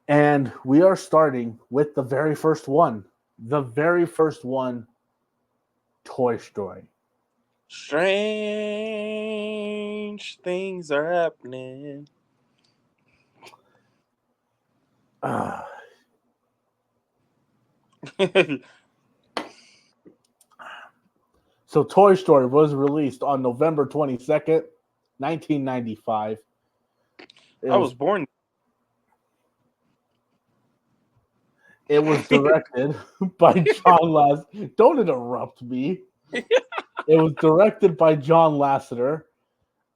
And we are starting with the very first one. The very first one, Toy Story. Strange things are happening. Uh, so Toy Story was released on November 22nd, 1995. It I was was born. it was directed by John Lass. Don't interrupt me. It was directed by John Lasseter,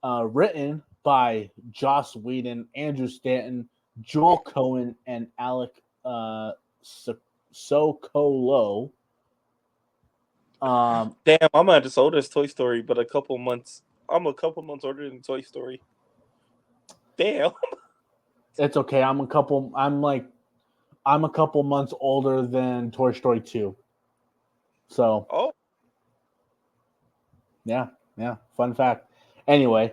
written by Joss Whedon, Andrew Stanton, Joel Cohen, and Alec Sokolow. Um, Damn, I'm at as old as Toy Story, but a couple months. I'm a couple months older than Toy Story. Damn. it's okay. I'm a couple months older than Toy Story 2. So Oh, yeah, yeah. Fun fact. Anyway,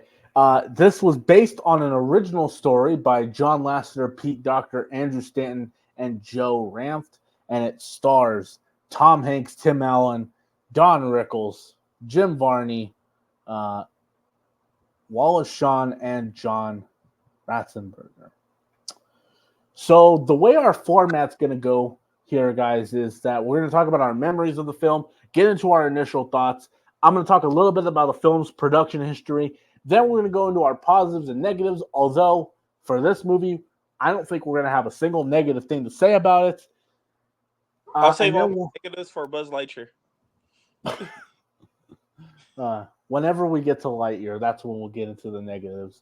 this was based on an original story by John Lasseter, Pete Docter, Andrew Stanton, and Joe Ranft, and it stars Tom Hanks, Tim Allen, Don Rickles, Jim Varney, uh, Wallace Shawn, and John Ratzenberger. So the way our format's going to go here, guys, is that we're going to talk about our memories of the film, get into our initial thoughts. I'm going to talk a little bit about the film's production history. Then we're going to go into our positives and negatives. Although for this movie, I don't think we're going to have a single negative thing to say about it. I'll save And all then my negatives for Buzz Lightyear. whenever we get to Lightyear, that's when we'll get into the negatives.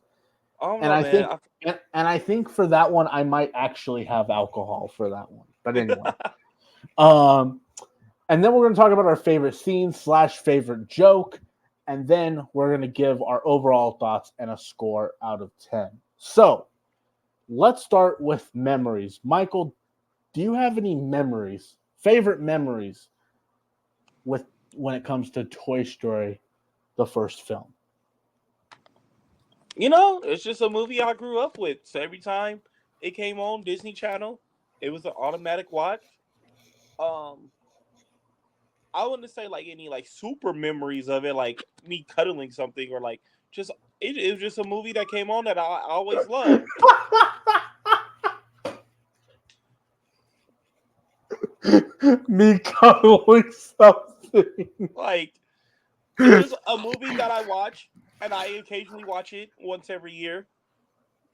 I don't And know, I man. think, and I think for that one, I might actually have alcohol for that one. But anyway, um, and then we're going to talk about our favorite scene / favorite joke, and then we're going to give our overall thoughts and a score out of 10. So let's start with memories. Michael, do you have any memories, favorite memories, with when it comes to Toy Story, the first film? It's just a movie I grew up with. So every time it came on Disney Channel, it was an automatic watch. Um, I wouldn't say like any like super memories of it, like me cuddling something or like just it was just a movie that came on that I always loved. Me cuddling something. Like it's just a movie that I watch, and I occasionally watch it once every year.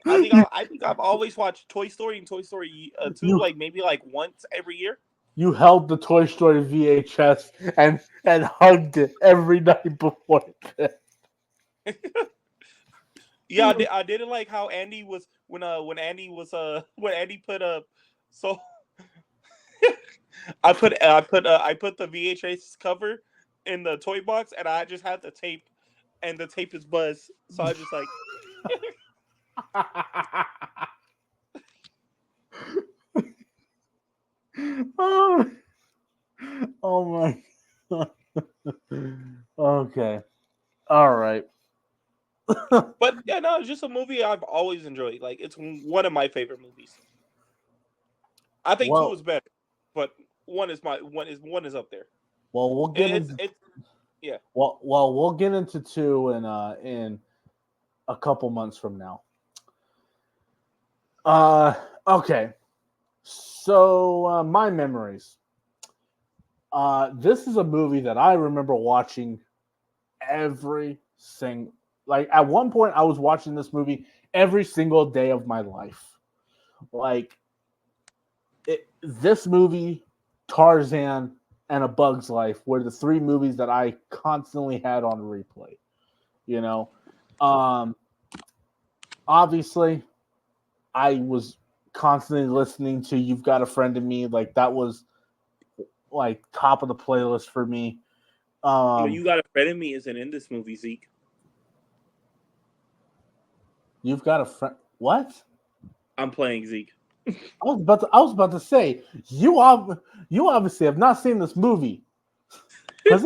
I think I've always watched Toy Story and Toy Story 2, you like maybe like once every year. you held the Toy Story VHS and hugged it every night before bed. Yeah, I didn't like how Andy was when Andy was when Andy put so I put the VHS cover in the toy box, and I just had the tape, and the tape is buzz. So I just like oh, oh my god. Okay. All right. but yeah, no, it's just a movie I've always enjoyed. Like it's one of my favorite movies. I think two well, is better, but one is up there. we'll get into It's yeah. we'll get into two in a couple months from now. Uh okay. So my memories. This is a movie that I remember watching every single, like at one point I was watching this movie every single day of my life. Like this movie, Tarzan, and A Bug's Life were the three movies that I constantly had on replay. You know, um, obviously I was constantly listening to "You've Got a Friend in Me." Like that was like top of the playlist for me. But Um, You Got a Friend in Me isn't in this movie, Zeke. you've got a friend. What? I'm playing Zeke. I was about to say you obviously have not seen this movie because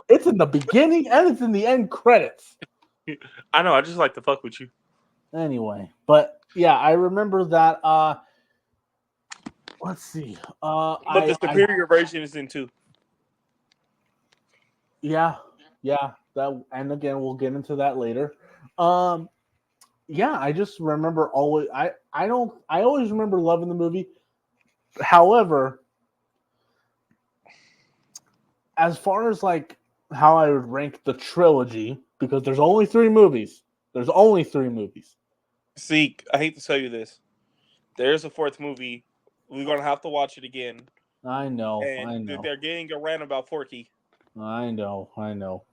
it's in the beginning and it's in the end credits. I know. I just like to fuck with you. Anyway, but yeah, I remember that. Let's see. But the superior version is in 2. Yeah, yeah. That, and again, we'll get into that later. Um, yeah, I just remember always. I don't. I always remember loving the movie. However, as far as like how I would rank the trilogy, because there's only three movies. There's only three movies. See, I hate to tell you this. There's a fourth movie. We're gonna have to watch it again, I know. and I know. they're getting a rant about Forky. I know. I know.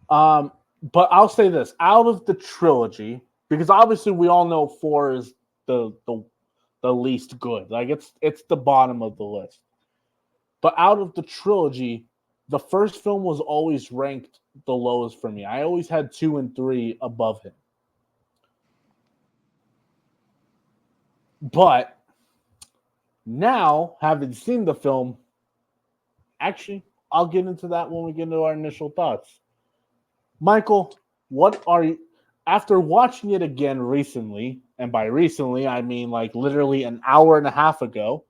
Um, but I'll say this: out of the trilogy, because obviously we all know four is the least good. Like it's the bottom of the list. But out of the trilogy, the first film was always ranked the lowest for me. I always had 2 and 3 above him. But now, having seen the film, actually, I'll get into that when we get into our initial thoughts. Michael, what are you, after watching it again recently, and by recently, I mean like literally an hour and a half ago?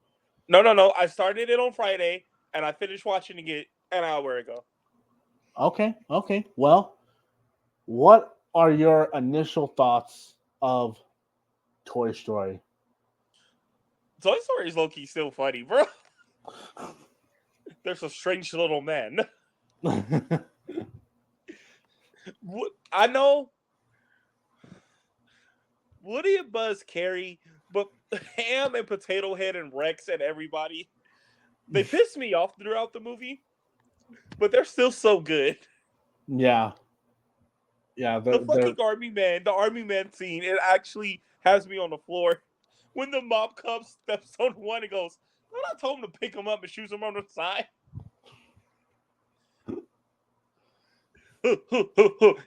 No. I started it on Friday, and I finished watching it an hour ago. Okay. Well, what are your initial thoughts of Toy Story? Toy Story is low key still funny, bro. There's a strange little man. I know Woody and Buzz carry, but Ham and Potato Head and Rex and everybody, they piss me off throughout the movie, but they're still so good. Yeah. The They're the army man scene, it actually has me on the floor. When the mob cop steps on one and goes, I told him to pick him up and shoot him on the side.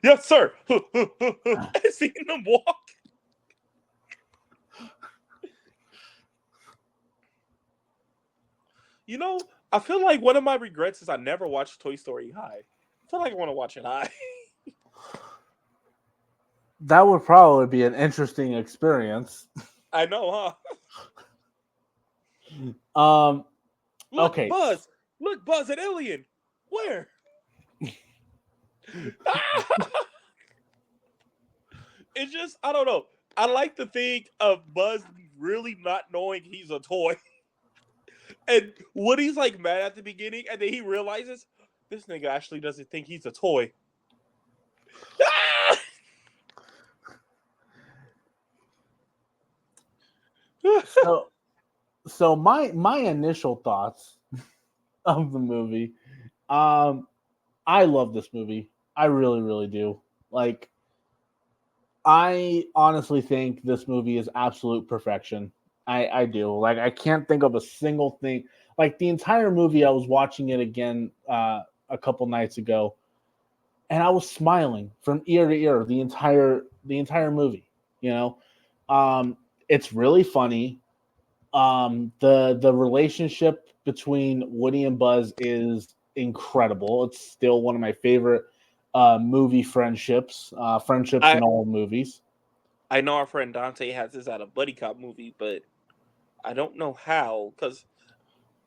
Yes, sir. And seeing them walk. You know, I feel like one of my regrets is I never watched Toy Story High. I feel like I want to watch it high. that would probably be an interesting experience. I know, huh? Um Look, okay. Buzz. Look, Buzz, an alien. Where? It's just, I don't know. I like to think of Buzz really not knowing he's a toy. And Woody's like mad at the beginning, and then he realizes this nigga actually doesn't think he's a toy. So my initial thoughts of the movie, I love this movie. I really do. Like, I honestly think this movie is absolute perfection. I do. Like, I can't think of a single thing. Like, the entire movie, I was watching it again a couple nights ago, and I was smiling from ear to ear the entire movie. You know, it's really funny. The relationship between Woody and Buzz is incredible. It's still one of my favorite movie friendships in I all movies. I know our friend Dante has this at a buddy cop movie, but I don't know how because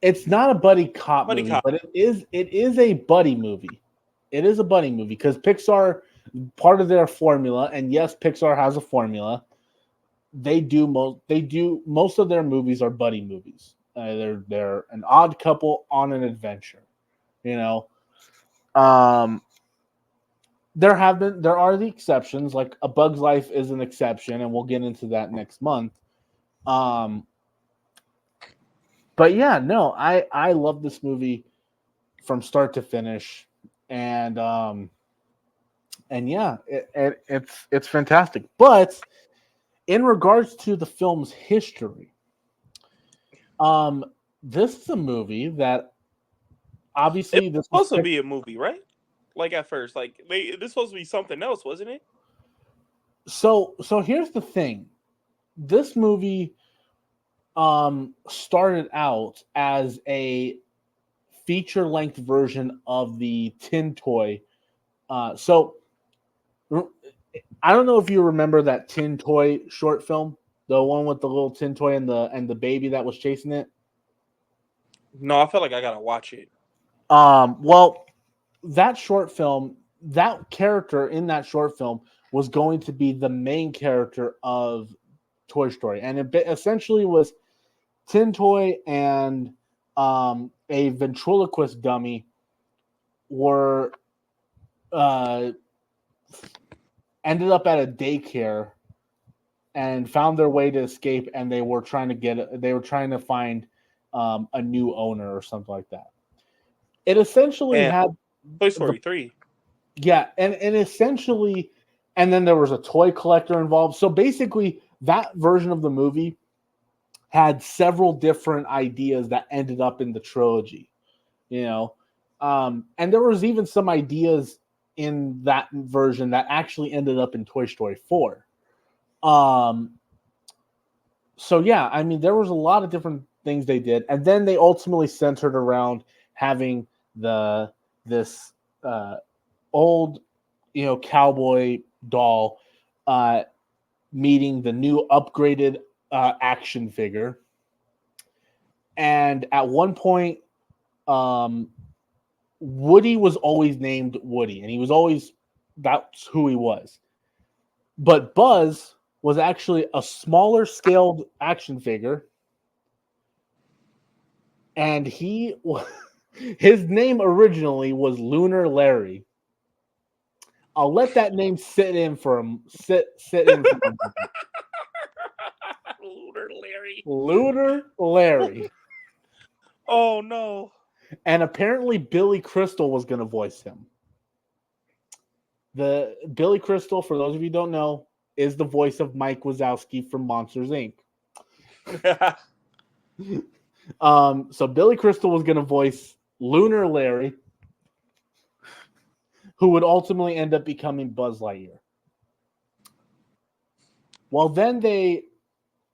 It's not a buddy cop buddy movie, cop. but it is a buddy movie. It is a buddy movie because Pixar, part of their formula, and yes, Pixar has a formula. Most of their movies are buddy movies. They're an odd couple on an adventure. You know, um, there are the exceptions. Like A Bug's Life is an exception, and we'll get into that next month. Um, but yeah, no, I love this movie from start to finish, and yeah, it's fantastic. But in regards to the film's history, um, this is a movie that It obviously was this was supposed to be a movie, right? Like at first, like this was supposed to be something else, wasn't it? so here's the thing. This movie started out as a feature length version of the Tin Toy. So I don't know if you remember that Tin Toy short film, The one with the little tin toy and the baby that was chasing it. No, I feel like I gotta watch it. Well, that short film, that character in that short film was going to be the main character of Toy Story, and it essentially was Tin Toy and a ventriloquist dummy were ended up at a daycare and found their way to escape, and they were trying to find a new owner or something like that. It essentially And had Toy the Story 3. yeah, and essentially, and then there was a toy collector involved. So basically, that version of the movie had several different ideas that ended up in the trilogy, you know, and there was even some ideas in that version that actually ended up in Toy Story 4. Um, so yeah, I mean, there was a lot of different things they did, and then they ultimately centered around having this old, cowboy doll meeting the new upgraded action figure. And at one point, um, Woody was always named Woody, and he was always that's who he was. But Buzz was actually a smaller scaled action figure, and his name originally was Lunar Larry. I'll let that name sit in for him. Sit in for a moment. Lunar Larry. Lunar Larry. Oh no. And apparently Billy Crystal was going to voice him. The Billy Crystal, for those of you who don't know, is the voice of Mike Wazowski from Monsters Inc. So Billy Crystal was going to voice Lunar Larry, who would ultimately end up becoming Buzz Lightyear. Well, then they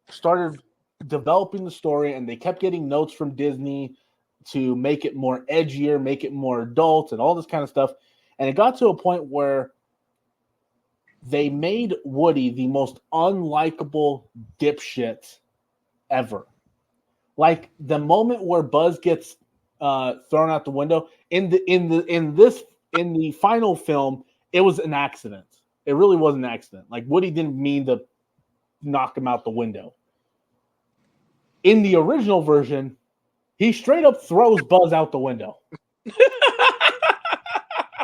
started developing the story, and they kept getting notes from Disney to make it more edgier, make it more adult, and all this kind of stuff. And it got to a point where they made Woody the most unlikable dipshit ever. Like the moment where Buzz gets thrown out the window in the final film, it was an accident. It really was an accident. Like Woody didn't mean to knock him out the window. In the original version, he straight up throws Buzz out the window.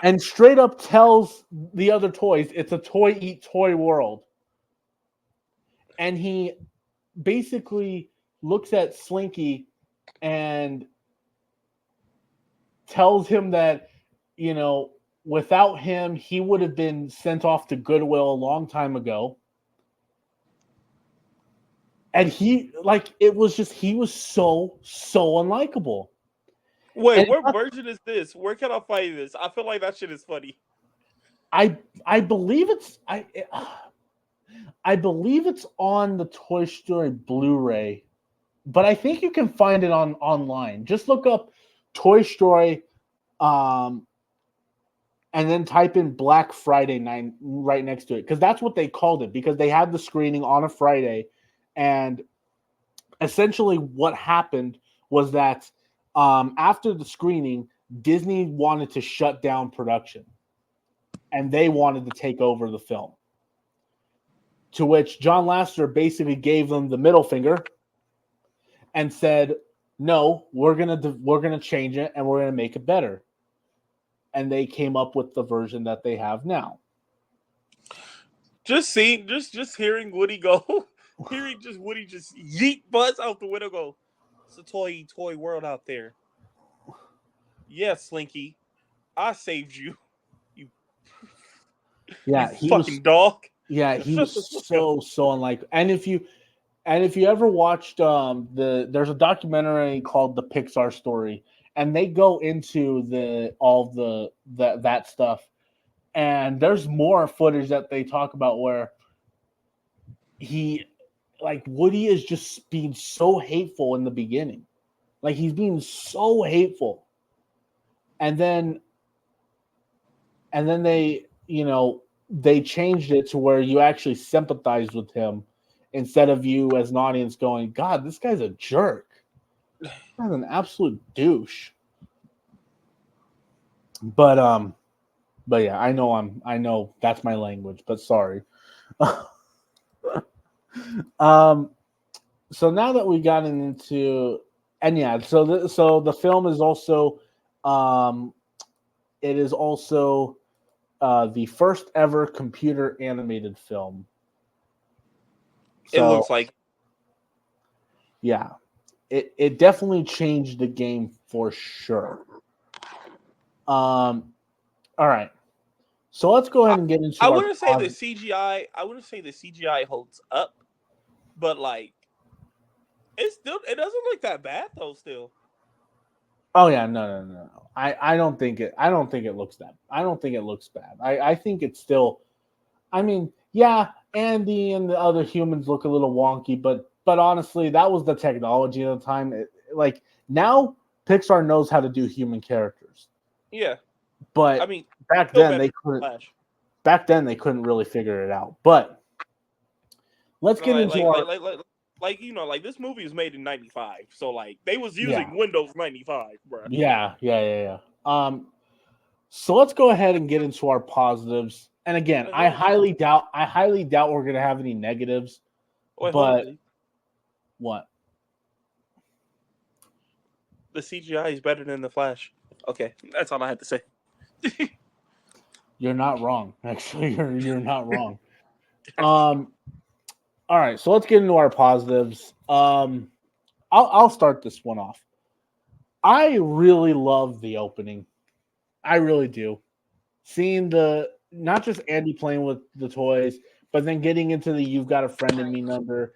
And straight up tells the other toys it's a toy eat toy world. And he basically looks at Slinky and tells him that, without him, he would have been sent off to Goodwill a long time ago. And he was so unlikable. Wait, And what version is this? Where can I find this? I feel like that shit is funny. I believe I believe it's on the Toy Story Blu-ray, but I think you can find it online. Just look up Toy Story, and then type in Black Friday night right next to it, because that's what they called it, because they had the screening on a Friday, and essentially what happened was that after the screening, Disney wanted to shut down production, and they wanted to take over the film. To which John Lasseter basically gave them the middle finger and said, "No, we're gonna change it and we're gonna make it better." And they came up with the version that they have now. Just hearing Woody go, hearing just Woody just yeet Buzz out the window. Go, it's a toy world out there. Yeah, Slinky, I saved you. You, Yeah, you fucking dog. Yeah, he Shut the was fuck up. so unlike. And if you ever watched there's a documentary called The Pixar Story, and they go into that stuff, and there's more footage that they talk about where he Woody is just being so hateful in the beginning. Like he's being so hateful. And then they, they changed it to where you actually sympathize with him instead of you as an audience going, God, this guy's a jerk. This guy's an absolute douche. But yeah, I know that's my language, but sorry. So now that we gotten into, and yeah, so the film is also, it is also the first ever computer animated film. It So looks like. yeah, it definitely changed the game for sure. All right, so let's go ahead and get into I our wouldn't say the CGI. I wouldn't say the CGI holds up, but like it doesn't look that bad though. Still, Oh yeah, no. I don't think it. I don't think it looks that. I don't think it looks bad. I think it's still. I mean, yeah, Andy and the other humans look a little wonky, but honestly, that was the technology at the time. Like now, Pixar knows how to do human characters, yeah. but I mean, back still then better they than couldn't. Flash. Back then they couldn't really figure it out. But let's No, get into our like like this movie was made in '95, so like they was yeah using Windows 95, bro. yeah. So let's go ahead and get into our positives. And again, Let's go. I highly doubt we're gonna have any negatives. Wait, hold on, But please. what? The CGI is better than the Flash. Okay, that's all I had to say. You're not wrong. Actually, you're not wrong. Um. All right, so let's get into our positives. I'll start this one off. I really love the opening. I really do. Seeing the not just Andy playing with the toys, but then getting into the "You've Got a Friend in Me" number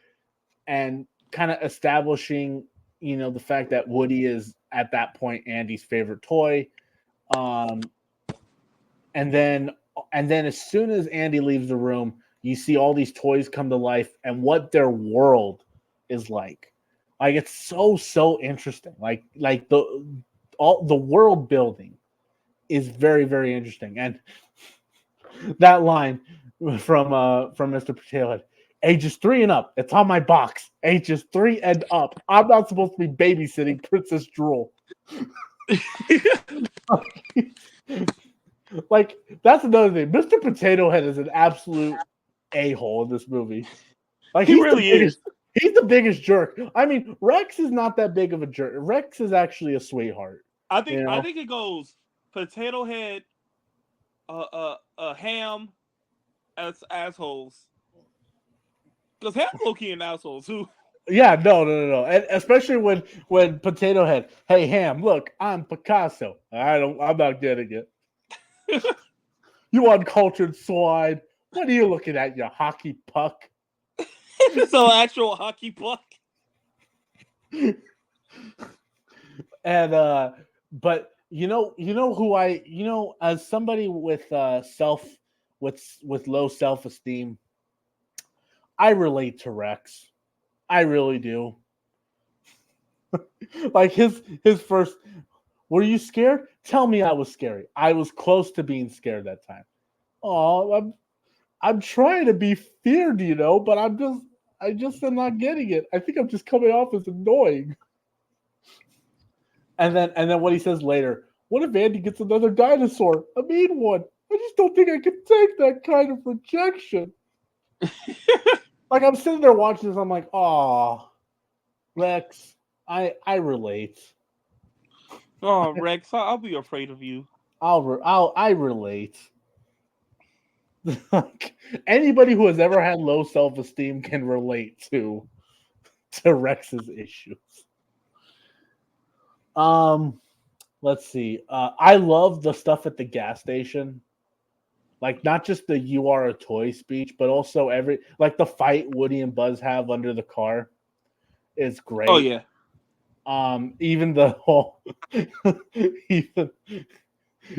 and kind of establishing, the fact that Woody is at that point Andy's favorite toy. Um, and then as soon as Andy leaves the room, you see all these toys come to life and what their world is like. Like it's so interesting. Like the world building is very very interesting. And that line from Mr. Potato Head, ages 3 and up. It's on my box. Ages 3 and up. I'm not supposed to be babysitting Princess Drool. Like that's another thing. Mr. Potato Head is an absolute a-hole in this movie. Like He really is. He's the biggest jerk. I mean, Rex is not that big of a jerk. Rex is actually a sweetheart. I think it goes Potato Head, Ham as assholes. Because Ham low-key an asshole too. Yeah, no. And especially when Potato Head, hey Ham, look, I'm Picasso. I'm not getting it. You uncultured swine. What are you looking at, you hockey puck? So actual hockey puck. And but who as somebody with with low self-esteem, I relate to Rex. I really do. Like his first, were you scared? Tell me I was scary. I was close to being scared that time. Oh, I'm trying to be feared, but I just am not getting it. I think I'm just coming off as annoying. And then what he says later, what if Andy gets another dinosaur? A mean one. I just don't think I can take that kind of rejection. Like I'm sitting there watching this, I'm like, oh, Rex, I relate. Oh, Rex, I'll be afraid of you. I relate. Like, anybody who has ever had low self-esteem can relate to Rex's issues. Let's see. I love the stuff at the gas station. Like not just the "you are a toy" speech, but also the fight Woody and Buzz have under the car is great. Oh yeah. Even the whole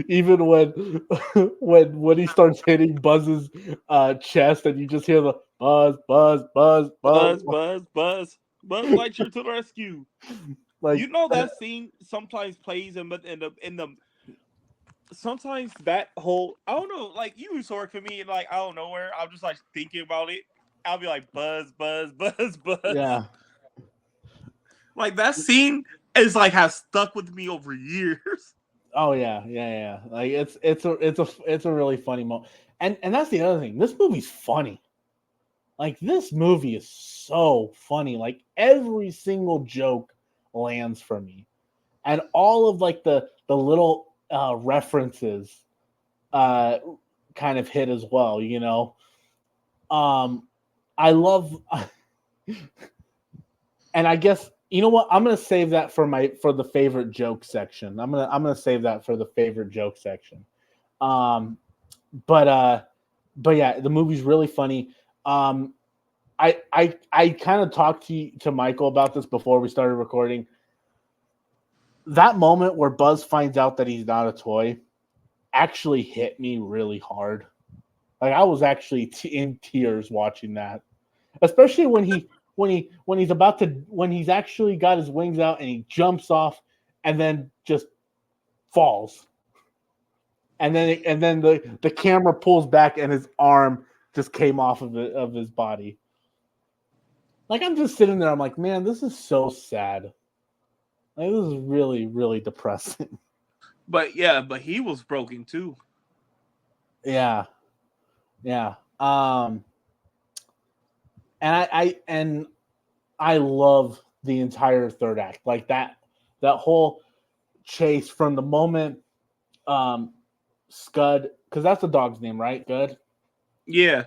even when Woody starts hitting Buzz's chest and you just hear the buzz, buzz, buzz, buzz. Buzz Lightyear to the rescue. Like That scene sometimes plays in the sometimes that whole I don't know, like you saw it for me and like I don't know where I'm just like thinking about it. I'll be like buzz, buzz, buzz, buzz. Yeah. Like that scene is like has stuck with me over years. Oh yeah. Like it's a really funny moment. And that's the other thing. This movie's funny. Like this movie is so funny. Like every single joke lands for me. And all of like the little references uh kind of hit as well, you know. Um I love and I guess you know what? I'm gonna save that for the favorite joke section. I'm gonna save that for the favorite joke section. Um, but but yeah, the movie's really funny. Um, I kind of talked to Michael about this before we started recording. That moment where Buzz finds out that he's not a toy actually hit me really hard. Like I was actually in tears watching that, especially when he's actually got his wings out and he jumps off and then just falls, and then the camera pulls back and his arm just came off of his body. Like I'm just sitting there, I'm like, man, this is so sad. Like this is really really depressing. But yeah, but he was broken too. Yeah, yeah. And I love the entire third act, like that whole chase from the moment Scud, because that's the dog's name, right? Scud. Yeah.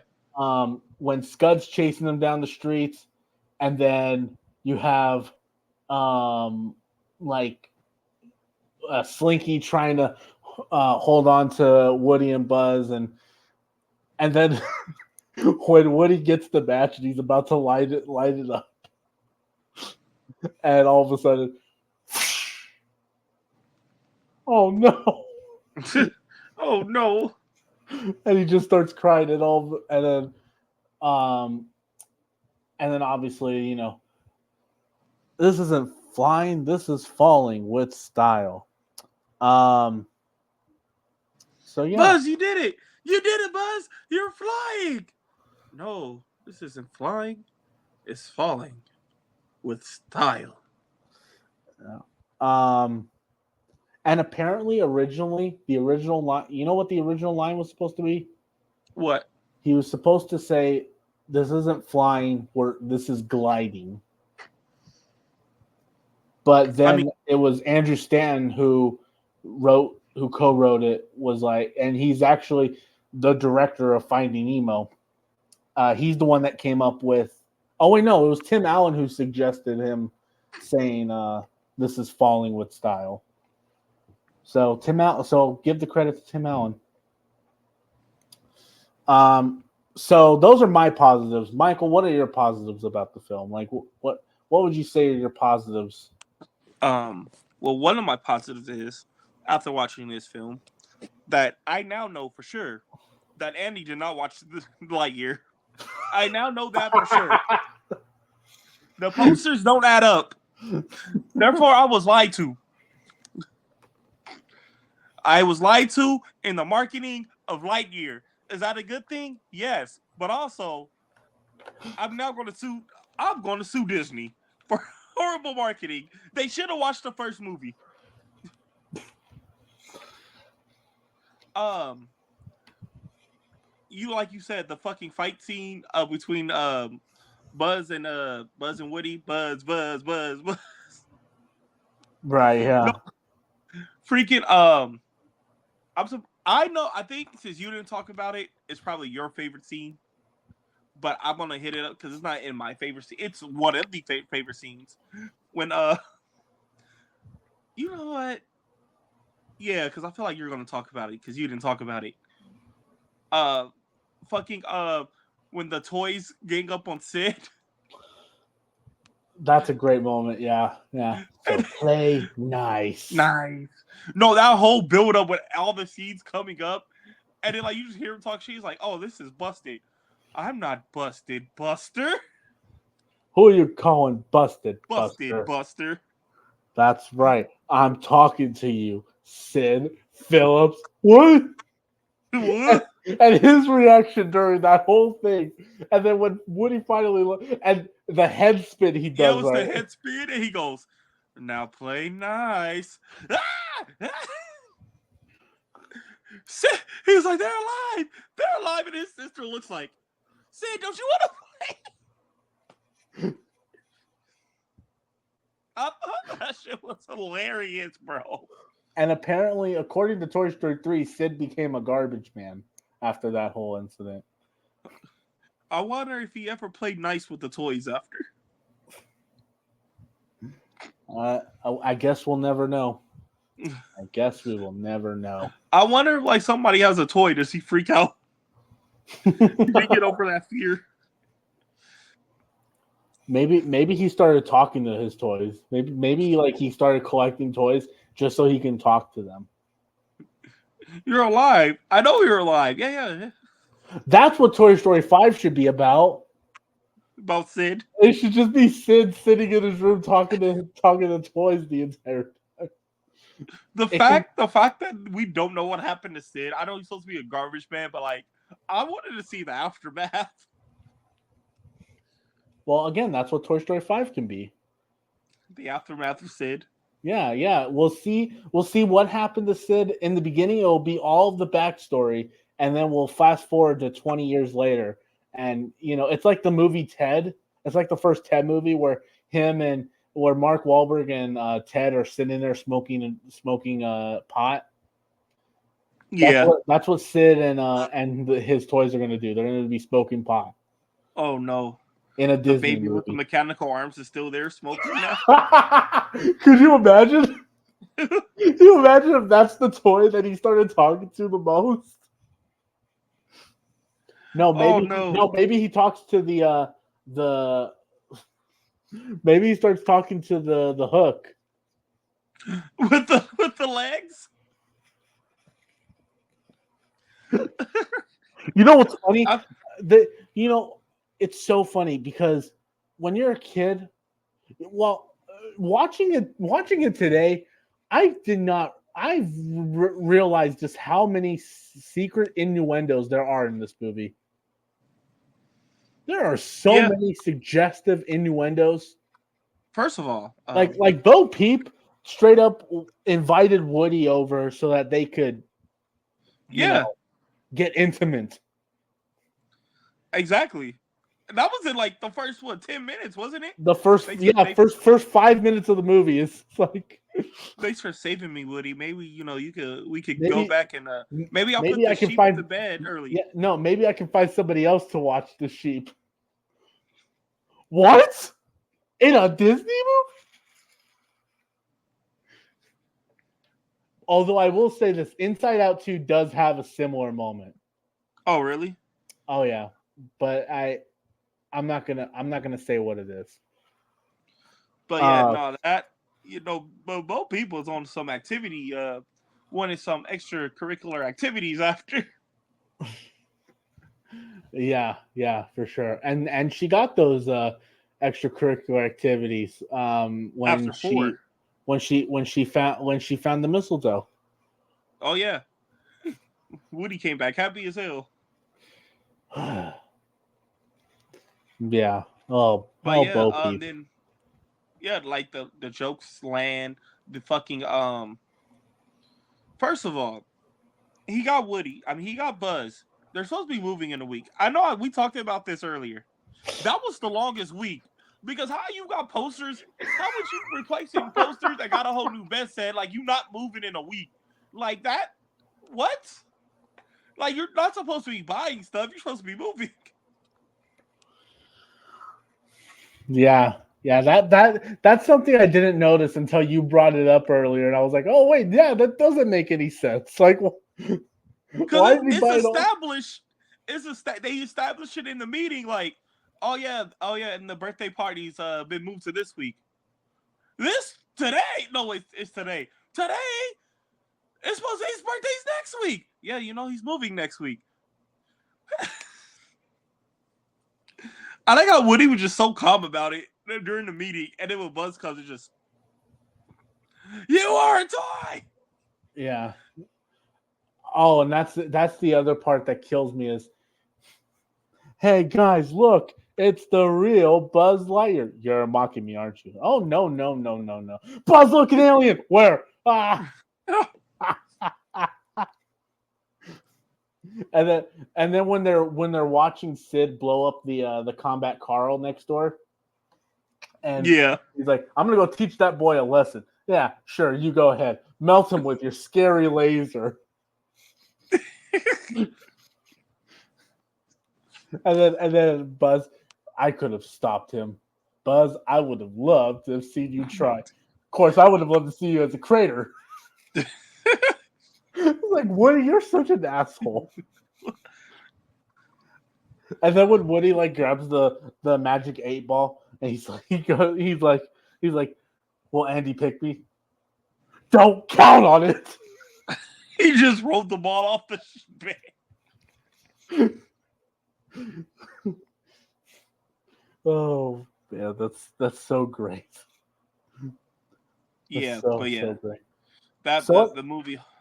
When Scud's chasing them down the streets, and then you have like Slinky trying to hold on to Woody and Buzz, and then when Woody gets the match and he's about to light it up, and all of a sudden, oh no. Oh no. And he just starts crying and then obviously, you know, this isn't flying, this is falling with style. So yeah. Buzz, you did it. You did it, Buzz. You're flying. No, this isn't flying. It's falling with style. Um and apparently originally the original line, you know what the original line was supposed to be? What? He was supposed to say, this isn't flying, this is gliding. But then it was Andrew Stanton who co-wrote it, was like, and he's actually the director of Finding Nemo. He's the one that came up with. Oh wait, no, it was Tim Allen who suggested him saying, "This is falling with style." So so give the credit to Tim Allen. So those are my positives. Michael, what are your positives about the film? Like, what would you say are your positives? Well, one of my positives is, after watching this film, that I now know for sure that Andy did not watch the Lightyear. I now know that for sure. The posters don't add up. Therefore, I was lied to. I was lied to in the marketing of Lightyear. Is that a good thing? Yes, but also, I'm going to sue Disney for horrible marketing. They should have watched the first movie. Like you said, the fucking fight scene between Buzz and Woody, Buzz. Right, yeah. No, freaking I think since you didn't talk about it, it's probably your favorite scene. But I'm gonna hit it up because it's not in my favorite scene. It's one of the favorite scenes when you know what? Yeah, because I feel like you're gonna talk about it because you didn't talk about it. Fucking when the toys gang up on Sid. That's a great moment. Yeah. So play nice. Nice. No, that whole build up with all the seeds coming up, and then like you just hear him talk shit. He's like, "Oh, this is busted. I'm not busted, Buster. Who are you calling busted, Buster? That's right. I'm talking to you, Sid Phillips. What? and his reaction during that whole thing, and then when Woody finally and the head spin he Yeah, it does, was right? the head spin, and he goes, "Now play nice." Sid, he was like, "They're alive, they're alive," and his sister looks like, "Sid, don't you want to play?" I thought that shit was hilarious, bro. And apparently, according to Toy Story 3, Sid became a garbage man after that whole incident. I wonder if he ever played nice with the toys after. I guess we'll never know. I guess we will never know. I wonder if like somebody has a toy, does he freak out? Did he get over that fear? Maybe he started talking to his toys. Maybe like he started collecting toys just so he can talk to them. You're alive. I know you're alive. Yeah. That's what Toy Story 5 should be about. About Sid. It should just be Sid sitting in his room talking to toys the entire time. The fact that we don't know what happened to Sid. I know he's supposed to be a garbage man, but like I wanted to see the aftermath. Well, again, that's what Toy Story 5 can be. The aftermath of Sid. Yeah. We'll see what happened to Sid. In the beginning, it will be all of the backstory, and then we'll fast forward to 20 years later. And it's like the movie Ted. It's like the first Ted movie where Mark Wahlberg and Ted are sitting there smoking pot. Yeah. That's what Sid and his toys are going to do. They're going to be smoking pot. Oh no. In a Disney the baby movie. with the mechanical arms is still there smoking now. Could you imagine? Could you imagine if that's the toy that he started talking to the most? No, maybe he talks to the maybe he starts talking to the hook. With the legs? You know what's funny? It's so funny because when you're a kid, watching it today, I realized just how many secret innuendos there are in this movie. There are so many suggestive innuendos. First of all, like Bo Peep straight up invited Woody over so that they could, get intimate. Exactly. That was in like the first 10 minutes, wasn't it? The first 5 minutes of the movie is like. Thanks for saving me, Woody. Maybe we could go back and maybe I'll put the sheep to bed early. Yeah, no, maybe I can find somebody else to watch the sheep. What? In a Disney movie? Although I will say this, Inside Out 2 does have a similar moment. Oh, really? Oh yeah, but I'm not gonna say what it is. But yeah, that both people's on some activity. Wanted some extracurricular activities after. Yeah, for sure. And she got those extracurricular activities when she found the mistletoe. Oh yeah. Woody came back happy as hell. Yeah. Oh, but then like the jokes land, the fucking first of all, he got Woody. I mean, he got Buzz. They're supposed to be moving in a week. I know we talked about this earlier. That was the longest week. Because how you got posters? How would you replacing posters that got a whole new bed set? Like you not moving in a week. Like that? What? Like you're not supposed to be buying stuff. You're supposed to be moving. Yeah. That's something I didn't notice until you brought it up earlier, and I was like, "Oh wait, yeah, that doesn't make any sense." Like, because it's established. They established it in the meeting. Like, oh yeah, and the birthday party's been moved to this week. Today? No, it's today. Today? It's supposed to be his birthday's next week. Yeah, he's moving next week. I like how Woody was just so calm about it during the meeting, and then when Buzz comes, it's just, you are a toy. Yeah. Oh, and that's the other part that kills me is, hey guys, look, it's the real Buzz Lightyear. You're mocking me, aren't you? Oh no, no, no, no, no. Buzz, look, an alien. Where? Ah. And then when they're watching Sid blow up the combat Carl next door, and Yeah. he's like, I'm gonna go teach that boy a lesson. Yeah, sure, you go ahead. Melt him with your scary laser. And then Buzz, I could have stopped him. Buzz, I would have loved to have seen you try. Of course, I would have loved to see you as a crater. Like, Woody, you're such an asshole. And then when Woody like grabs the magic 8-ball and he's like, will Andy pick me? Don't count on it. He just rolled the ball off the bed. Oh yeah, that's so great. Yeah, so, but yeah, so great. The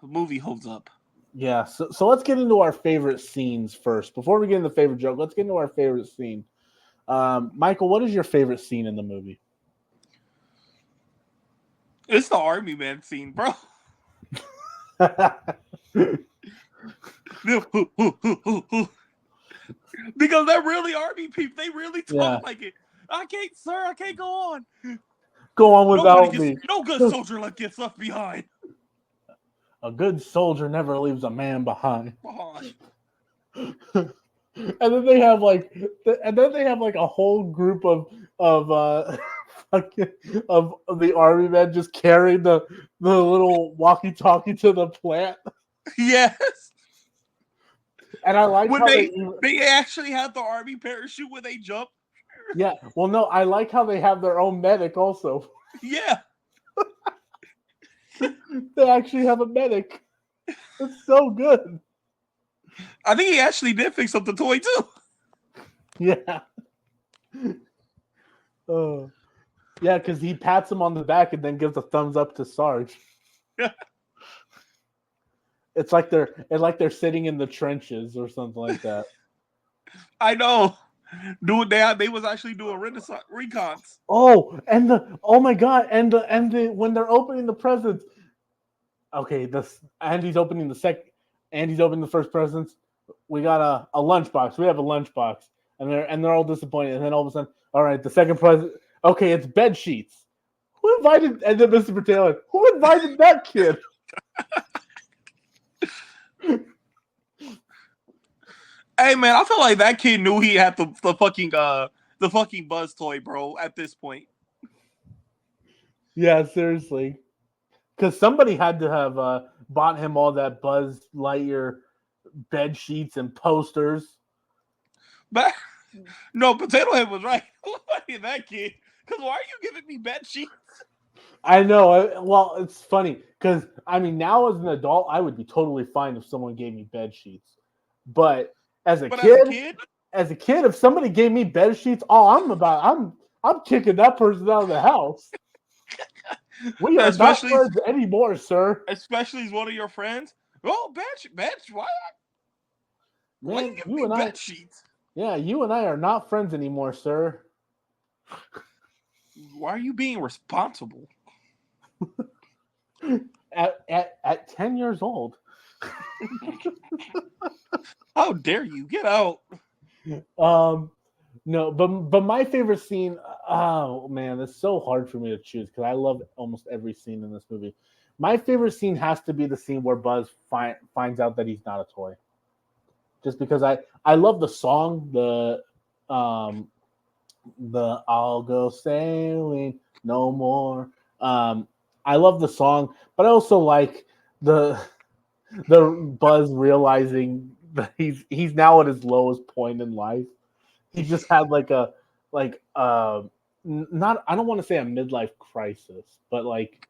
movie holds up. Yeah, so let's get into our favorite scenes first. Before we get into the favorite joke, let's get into our favorite scene. Michael, what is your favorite scene in the movie? It's the Army Man scene, bro. Because they're really Army people. They really talk like it. I can't go on. Go on without me. No good soldier gets left behind. A good soldier never leaves a man behind. And then they have like a whole group of the Army men just carrying the little walkie-talkie to the plant. Yes. And I like when how they actually have the Army parachute when they jump. Yeah. Well, no, I like how they have their own medic also. Yeah. They actually have a medic. It's so good. I think he actually did fix up the toy too. Yeah. Yeah, because he pats him on the back and then gives a thumbs up to Sarge. Yeah. It's like they're sitting in the trenches or something like that. I know. They was actually doing recons. Oh, my god, and when they're opening the presents. Okay, Andy's opening the first presents. We got a lunchbox. We have a lunchbox. And they're all disappointed. And then all of a sudden, all right, the second present. Okay, it's bed sheets. Who invited? And then Mr. Taylor. Who invited that kid? Hey man, I feel like that kid knew he had the fucking Buzz toy, bro. At this point. Yeah, seriously. Because somebody had to have bought him all that Buzz Lightyear bed sheets and posters. But no, Potato Head was right. That kid. Because why are you giving me bed sheets? I know. Well, it's funny because now as an adult, I would be totally fine if someone gave me bed sheets. But as a kid, if somebody gave me bed sheets, I'm kicking that person out of the house. We are not friends anymore, sir. Especially as one of your friends. Oh, bed, why? Why you give me bed sheets? Yeah, you and I are not friends anymore, sir. Why are you being responsible? At 10 years old. How dare you? Get out. No, but my favorite scene, oh man, it's so hard for me to choose because I love almost every scene in this movie. My favorite scene has to be the scene where Buzz finds out that he's not a toy. Just because I love the song, the I'll go sailing no more. I love the song, but I also like the Buzz realizing that he's now at his lowest point in life. He just had not I don't want to say a midlife crisis, but like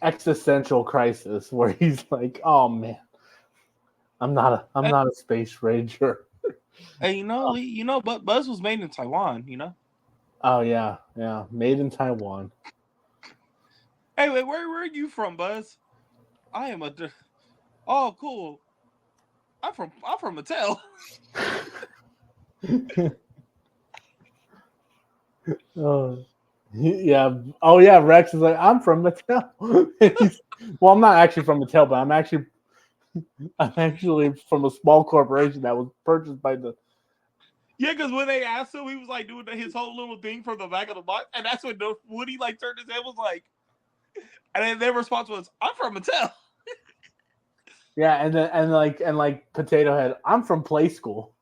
existential crisis where he's like, oh man, I'm not a space ranger. Hey, but Buzz was made in Taiwan, Oh yeah, made in Taiwan. Hey, wait, where are you from, Buzz? I am a. Oh, cool. I'm from Mattel. Oh, yeah. Oh, yeah. Rex is like, I'm from Mattel. Well, I'm not actually from Mattel, but I'm actually from a small corporation that was purchased by the. Yeah, because when they asked him, he was like doing his whole little thing from the back of the box, and that's when Woody like turned his head, was like, and then their response was, "I'm from Mattel." Yeah, and like Potato Head. I'm from Play School.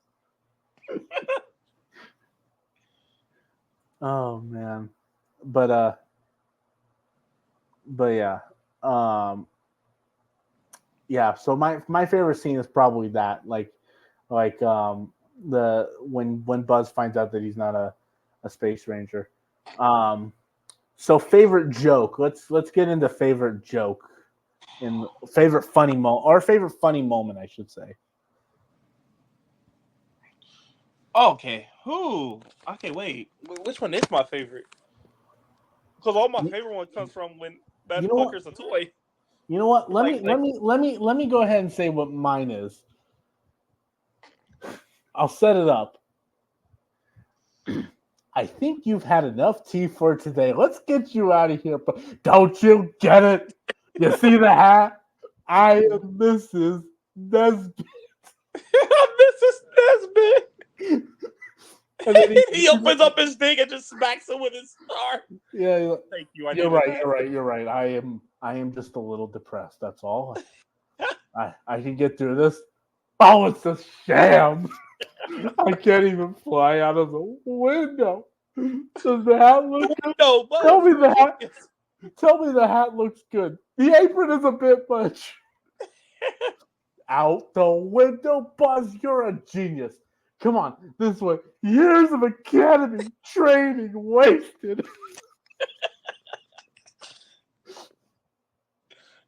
Oh man, but but yeah, um, yeah. So my favorite scene is probably that, like the when Buzz finds out that he's not a space ranger. Um, so favorite joke. Let's get into favorite joke in favorite funny moment or favorite funny moment, I should say. Okay, who? Okay, wait. Which one is my favorite? Because all my You, favorite one comes from when you that know what? fucker's a toy. You know what? Let me Like, let me let me let me go ahead and say what mine is. I'll set it up. I think you've had enough tea for today. Let's get you out of here. But don't you get it? You see the hat? I am Mrs. Nesbitt. Mrs. Nesbitt. And then He opens up his thing and just smacks him with his star. yeah, Thank you. I you're needed right. that. You're right. You're right. I am just a little depressed. That's all. I can get through this. Oh, it's a sham. I can't even fly out of the window. Does the hat look good? No, Tell Buzz, me you're the a hat. genius. Tell me the hat looks good. The apron is a bit much. Out the window, Buzz. You're a genius. Come on, this way. Years of academy training wasted.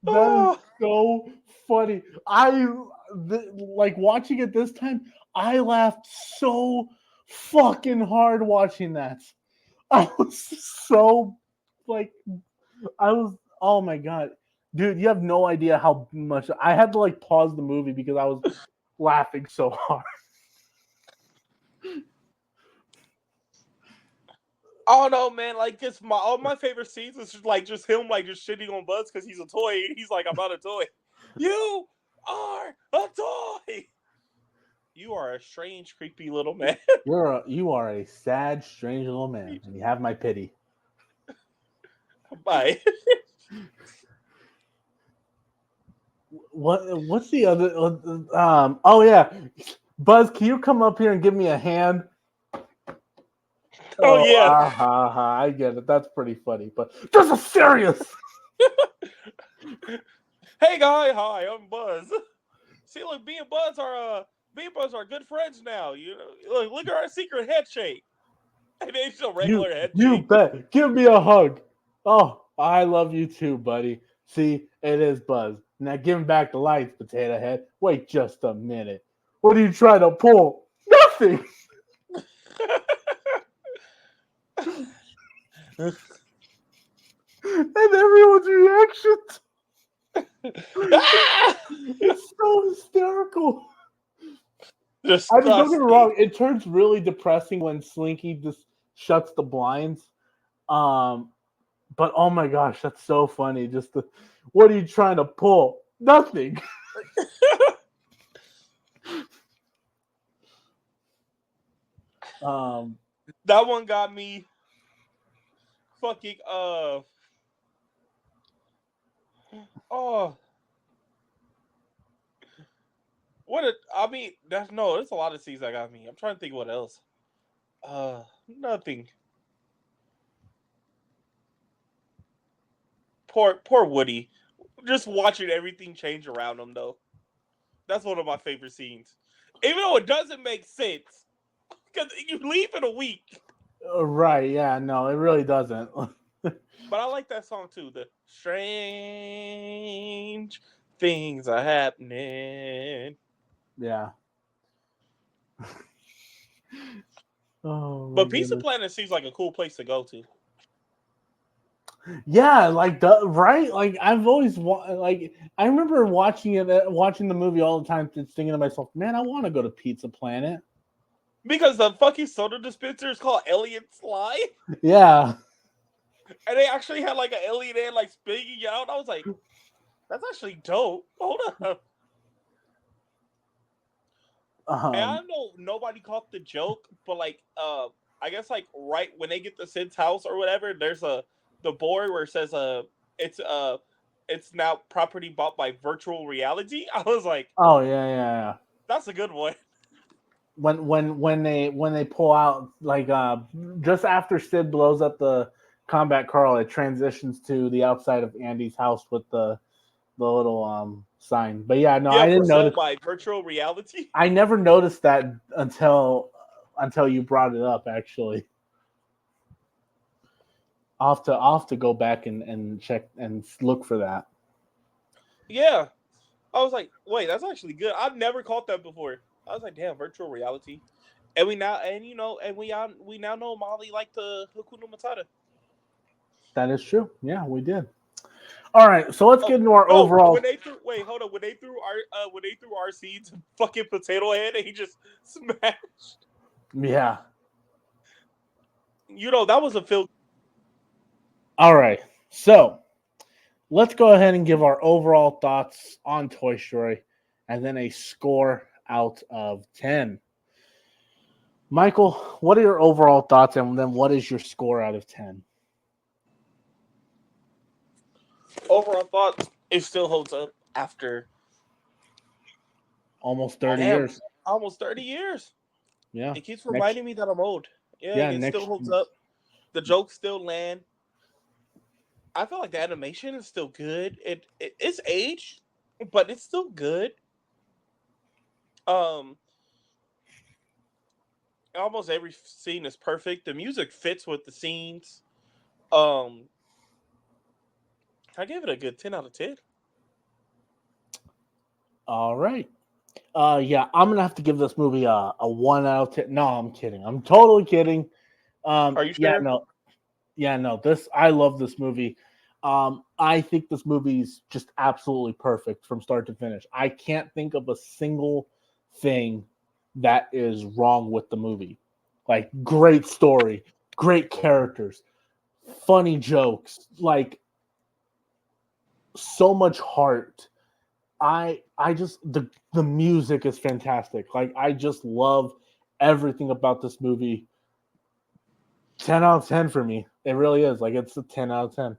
That is Oh, so funny. Like watching it this time. I laughed so fucking hard watching that. I was so like I was. Oh my god, dude! You have no idea how much I had to like pause the movie because I was laughing so hard. oh no, man! Like, it's all my favorite scenes is just him like just shitting on Buzz because he's a toy. He's like, I'm not a toy. You are a toy. You are a strange, creepy little man. You are a sad, strange little man, and you have my pity. Bye. What's the other? Oh yeah, Buzz, can you come up here and give me a hand? Oh Oh, yeah. I get it. That's pretty funny, but this is serious. Hey guy, hi, I'm Buzz. See, look, me and Buzz are good friends now. You know, look at our secret handshake. And it's a You regular you handshake. bet. Give me a hug. Oh, I love you too, buddy. See, it is Buzz. Now give him back the lights, Potato Head. Wait just a minute. What are you trying to pull? Nothing. And everyone's reactions. Ah! It's so hysterical. I mean, don't get me Disgusting. wrong. It turns really depressing when Slinky just shuts the blinds. Um, but oh my gosh, that's so funny. What are you trying to pull? Nothing. Um, That one got me fucking oh I mean, there's a lot of scenes that got me. I'm trying to think what else. Nothing. Poor Woody. Just watching everything change around him though. That's one of my favorite scenes. Even though it doesn't make sense. Because you leave in a week. right? Yeah. No, it really doesn't. But I like that song too. The strange things are happening. Yeah. Oh my But Pizza goodness. Planet seems like a cool place to go to. Yeah, like the right. Like I've always like I remember watching the movie all the time, just thinking to myself, man, I want to go to Pizza Planet. Because the fucking soda dispenser is called Alien Slide, Yeah. and they actually had like an alien head like spitting out. I was like, that's actually dope. Hold up. And I Um. know nobody caught the joke, but like, I guess like right when they get to Sid's house or whatever, there's the board where it says it's it's now property bought by virtual reality. I was like, Oh yeah. that's a good one. When they pull out like just after Sid blows up the combat car, it transitions to the outside of Andy's house with the little sign. But yeah, no, Yeah, I for didn't sale notice. by virtual reality. I never noticed that until you brought it up. Actually, I'll have to go back and check and look for that. Yeah, I was like, wait, that's actually good. I've never caught that before. I was like, damn, virtual reality. And we now, and you know, and we now know Molly liked the Hakuna Matata. That is true. Yeah, we did. All right, so let's Oh get into our no! When overall. they threw wait, hold on. When they threw RC to fucking Potato Head and he just smashed. Yeah. You know that was a film. All right, so let's go ahead and give our overall thoughts on Toy Story, and then a score out of 10. Michael, what are your overall thoughts, and then what is your score out of 10? Overall thought it still holds up after Almost 30 damn years. almost 30 years. Yeah. It keeps Next. reminding me that I'm old. Yeah, Yeah. it still Next. holds up. The jokes still land. I feel like the animation is still good. It's aged, but it's still good. Um, almost every scene is perfect. The music fits with the scenes. Um, I give it a good 10 out of 10. All right. Yeah, I'm gonna have to give this movie a 1 out of 10. No, I'm kidding. I'm totally kidding. Are you Yeah, sure? no, yeah, no. I love this movie. I think this movie's just absolutely perfect from start to finish. I can't think of a single thing that is wrong with the movie. Like, great story, great characters, funny jokes, like so much heart. I just the music is fantastic. Like, I just love everything about this movie. 10 out of 10 for me. It really is. Like, it's a 10 out of 10.